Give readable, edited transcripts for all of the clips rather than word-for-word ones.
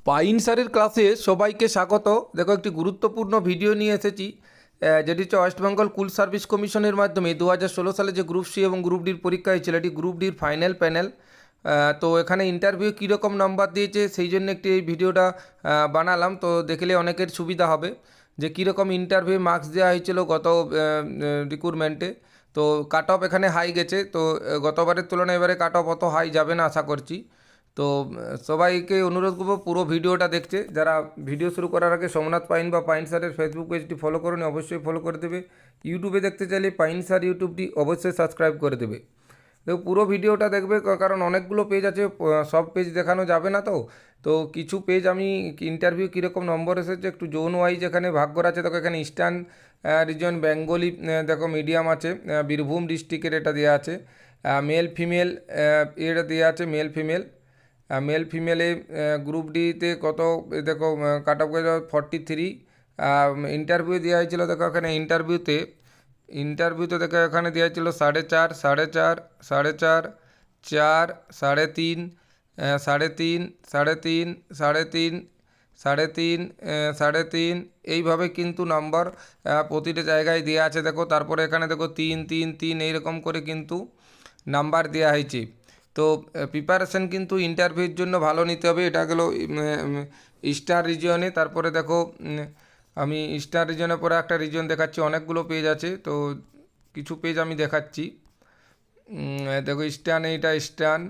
Pine স্যারের ক্লাসে সবাইকে স্বাগত। দেখো, একটি গুরুত্বপূর্ণ ভিডিও নিয়ে এসেছি, যেটি হচ্ছে ওয়েস্ট বেঙ্গল স্কুল সার্ভিস কমিশনের মাধ্যমে 2016 সালে যে গ্রুপ সি এবং গ্রুপ ডির পরীক্ষা হয়েছিল, এটি গ্রুপ ডির ফাইনাল প্যানেল। তো এখানে ইন্টারভিউ কীরকম নাম্বার দিয়েছে সেই জন্য একটি এই ভিডিওটা বানালাম। তো দেখলে অনেকের সুবিধা হবে যে কীরকম ইন্টারভিউ মার্কস দেওয়া হয়েছিল গত রিক্রুটমেন্টে। তো কাট অফ এখানে হাই গেছে, তো গতবারের তুলনায় এবারে কাট অফ অত হাই যাবে না আশা করছি। তো সবাইকে অনুরোধ করবো পুরো ভিডিওটা দেখতে। যারা ভিডিও শুরু করার আগে সোমনাথ পাইন বা পাইন স্যারের ফেসবুক পেজটি ফলো করুন, অবশ্যই ফলো করে দেবে। ইউটিউবে দেখতে চাইলে পাইন স্যার ইউটিউবটি অবশ্যই সাবস্ক্রাইব করে দেবে। দেখো, পুরো ভিডিওটা দেখবে, কারণ অনেকগুলো পেজ আছে, সব পেজ দেখানো যাবে না। তো কিছু পেজ আমি ইন্টারভিউ কীরকম নম্বর এসেছে একটু জোন ওয়াইজ এখানে ভাগ করা আছে। দেখো, এখানে ইস্টার্ন রিজন বেঙ্গলি, দেখো মিডিয়াম আছে, বীরভূম ডিস্ট্রিক্টের এটা দেওয়া আছে, মেল ফিমেল এটা দেওয়া আছে, মেল ফিমেল। মেল ফিমেলে গ্রুপ ডিতে কত দেখো কাট অফ গেল 43। ইন্টারভিউ দেওয়া হয়েছিল, দেখো এখানে ইন্টারভিউতে দেখো এখানে দেওয়া হয়েছিল 4.5, 4.5, 4.5, 4, 3.5, 3.5, 3.5, 3.5, 3.5, 3.5, এইভাবে কিন্তু নম্বর প্রতিটা জায়গায় দেওয়া আছে। দেখো তারপরে এখানে দেখো 3, 3, 3 এইরকম করে কিন্তু নাম্বার দেওয়া হয়েছে। তো প্রিপারেশান কিন্তু ইন্টারভিউর জন্য ভালো নিতে হবে। এটা গেলো ইস্টার রিজিয়নে। তারপরে দেখো আমি ইস্টার রিজনের পরে একটা রিজন দেখাচ্ছি, অনেকগুলো পেজ আছে, তো কিছু পেজ আমি দেখাচ্ছি। দেখো ইস্টার্ন, এইটা ইস্টার্ন।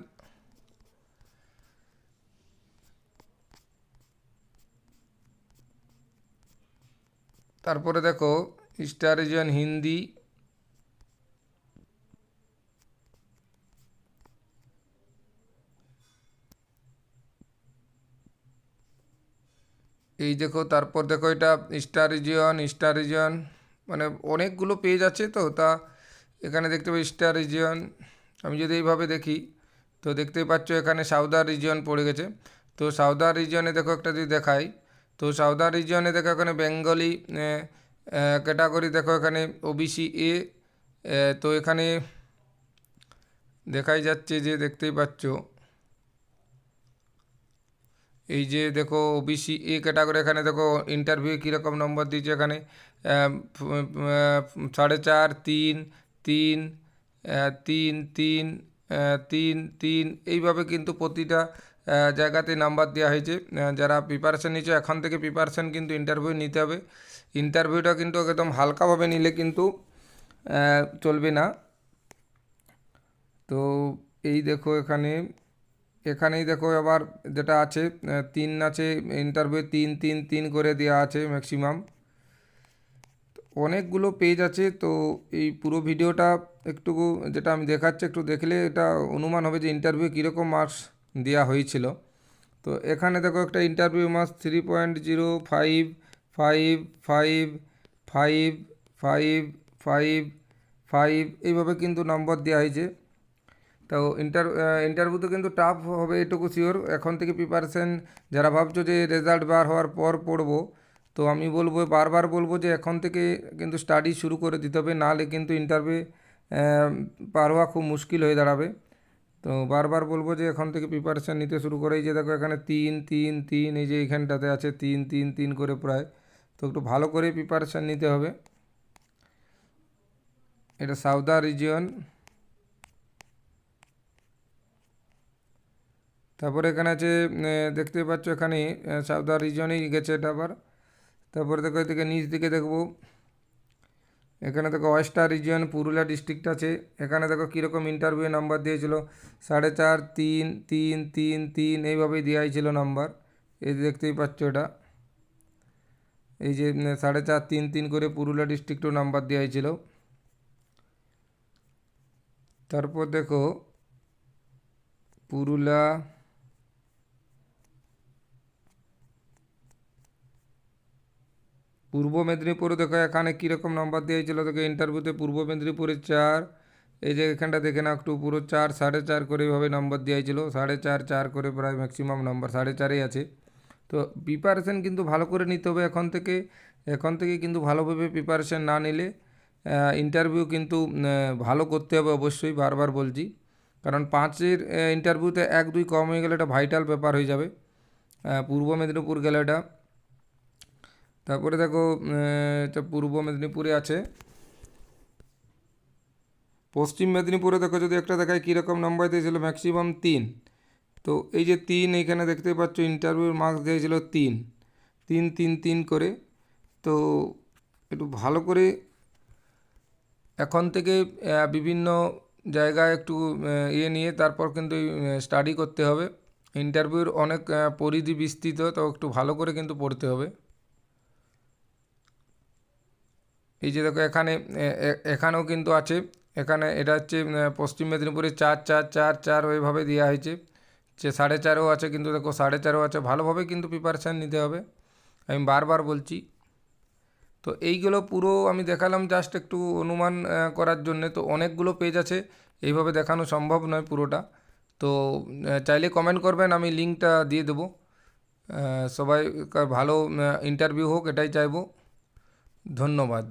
তারপরে দেখো স্টার রিজন হিন্দি, এই দেখো। তারপর দেখো এটা স্টার রিজন মানে অনেকগুলো পেজ আছে। তো তা এখানে দেখতে পাই স্টার রিজন। আমি যদি এইভাবে দেখি তো দেখতেই পাচ্ছ এখানে সাউদার রিজন পড়ে গেছে। তো সাউদার রিজনে দেখো একটা যদি দেখাই, তো সাউদার রিজনে দেখো এখানে বেঙ্গলি ক্যাটাগরি, দেখো এখানে ওবিসি এ। তো এখানে দেখাই যাচ্ছে যে দেখতেই পাচ্ছ এই যে দেখো ওবিসি এ ক্যাটাগরি, এখানে দেখো ইন্টারভিউ কীরকম নম্বর দিয়েছে। এখানে 4.5, 3, 3, 3, 3, 3, 3 এইভাবে কিন্তু প্রতিটা জায়গাতে নাম্বার দেওয়া হয়েছে। যারা প্রিপারেশান নিচ্ছে এখন থেকে প্রিপারেশান কিন্তু ইন্টারভিউ নিতে হবে। ইন্টারভিউটা কিন্তু একদম হালকাভাবে নিলে কিন্তু চলবে না। তো এই দেখো এখানেই দেখো আবার যেটা আছে 3 আছে, ইন্টারভিউ 3, 3, 3 করে দেওয়া আছে ম্যাক্সিমাম। অনেকগুলো পেজ আছে। তো এই পুরো ভিডিওটা একটু যেটা আমি দেখাচ্ছি একটু দেখলে এটা অনুমান হবে যে ইন্টারভিউ কীরকম মার্কস দেওয়া হয়েছিল। তো এখানে দেখো একটা ইন্টারভিউ মার্কস 3.05, 5, 5, 5, 5, 5, 5 এইভাবে কিন্তু নম্বর দেওয়া হয়েছে। তো ইন্টারভিউ তো কিন্তু টাফ হবে, এটুকু শিওর। এখন থেকে প্রিপারেশান যারা ভাবছো যে রেজাল্ট বার হওয়ার পর পড়বো, তো আমি বলবো, বারবার বলবো যে এখন থেকে কিন্তু স্টাডি শুরু করে দিতে হবে, নাহলে কিন্তু ইন্টারভিউ পার হওয়া খুব মুশকিল হয়ে দাঁড়াবে। তো বারবার বলবো যে এখন থেকে প্রিপারেশান নিতে শুরু করে। এই যে দেখো এখানে 3, 3, 3, এই যে এইখানটাতে আছে 3, 3, 3 করে প্রায়। তো একটু ভালো করে প্রিপারেশান নিতে হবে। এটা সাউদার রিজিয়ন। তারপরে এখানে আছে দেখতে পাচ্ছ এখানে সাউদার রিজনেই গেছে এটা আবার। তারপরে দেখো এদিকে নিচ দিকে দেখবো, এখানে দেখো ওয়েস্টার রিজিয়ন পুরুলিয়া ডিস্ট্রিক্ট আছে। এখানে দেখো কীরকম ইন্টারভিউ নাম্বার দিয়েছিল, 4.5, 3, 3, 3, 3 এইভাবেই দেওয়া হয়েছিল নাম্বার। এই দেখতেই পাচ্ছ এটা, এই যে 4.5, 3, 3 করে পুরুলিয়া ডিস্ট্রিক্টও নাম্বার দেওয়া হয়েছিল। তারপর দেখো পুরুলিয়া, পূর্ব মেদিনীপুরে দেখো এখানে কীরকম নাম্বার দেওয়া হয়েছিল। দেখো ইন্টারভিউতে পূর্ব মেদিনীপুরে 4, এই যে এখানটা দেখে না একটু, পুরো 4, 4.5 করে এভাবে নাম্বার দেওয়া হয়েছিল। 4.5, 4 করে প্রায় ম্যাক্সিমাম নাম্বার 4.5 আছে। তো প্রিপারেশান কিন্তু ভালো করে নিতে হবে এখন থেকে কিন্তু ভালোভাবে প্রিপারেশান না নিলে ইন্টারভিউ কিন্তু ভালো করতে হবে অবশ্যই, বারবার বলছি। কারণ 5-এর ইন্টারভিউতে 1, 2 কম হয়ে গেলে এটা ভাইটাল ব্যাপার হয়ে যাবে। পূর্ব মেদিনীপুর গেল এটা। তারপরে দেখো এটা পূর্ব মেদিনীপুরে আছে। পশ্চিম মেদিনীপুরে দেখো যদি একটা দেখায় কীরকম নাম্বার দিয়েছিল, ম্যাক্সিমাম 3। তো এই যে 3 এখানে দেখতে পাচ্ছ, ইন্টারভিউর মার্কস দিয়েছিল 3 3 3 3 করে। তো একটু ভালো করে এখন থেকে বিভিন্ন জায়গায় একটু নিয়ে তারপর কিন্তু স্টাডি করতে হবে। ইন্টারভিউর অনেক পরিধি বিস্তৃত, তো একটু ভালো করে কিন্তু পড়তে হবে। এই যে দেখো এখানে এখানেও কিন্তু আছে, এখানে এটা হচ্ছে পশ্চিম মেদিনীপুরে 4 4 4 4 ওইভাবে দেওয়া হয়েছে। 4.5ও আছে, কিন্তু দেখো 4.5ও আছে। ভালোভাবে কিন্তু প্রিপারেশান নিতে হবে, আমি বারবার বলছি। তো এইগুলো পুরো আমি দেখালাম জাস্ট একটু অনুমান করার জন্যে। তো অনেকগুলো পেজ আছে, এইভাবে দেখানো সম্ভব নয় পুরোটা। তো চাইলে কমেন্ট করবেন, আমি লিঙ্কটা দিয়ে দেবো। সবাই ভালো ইন্টারভিউ হোক, এটাই চাইবো। ধন্যবাদ।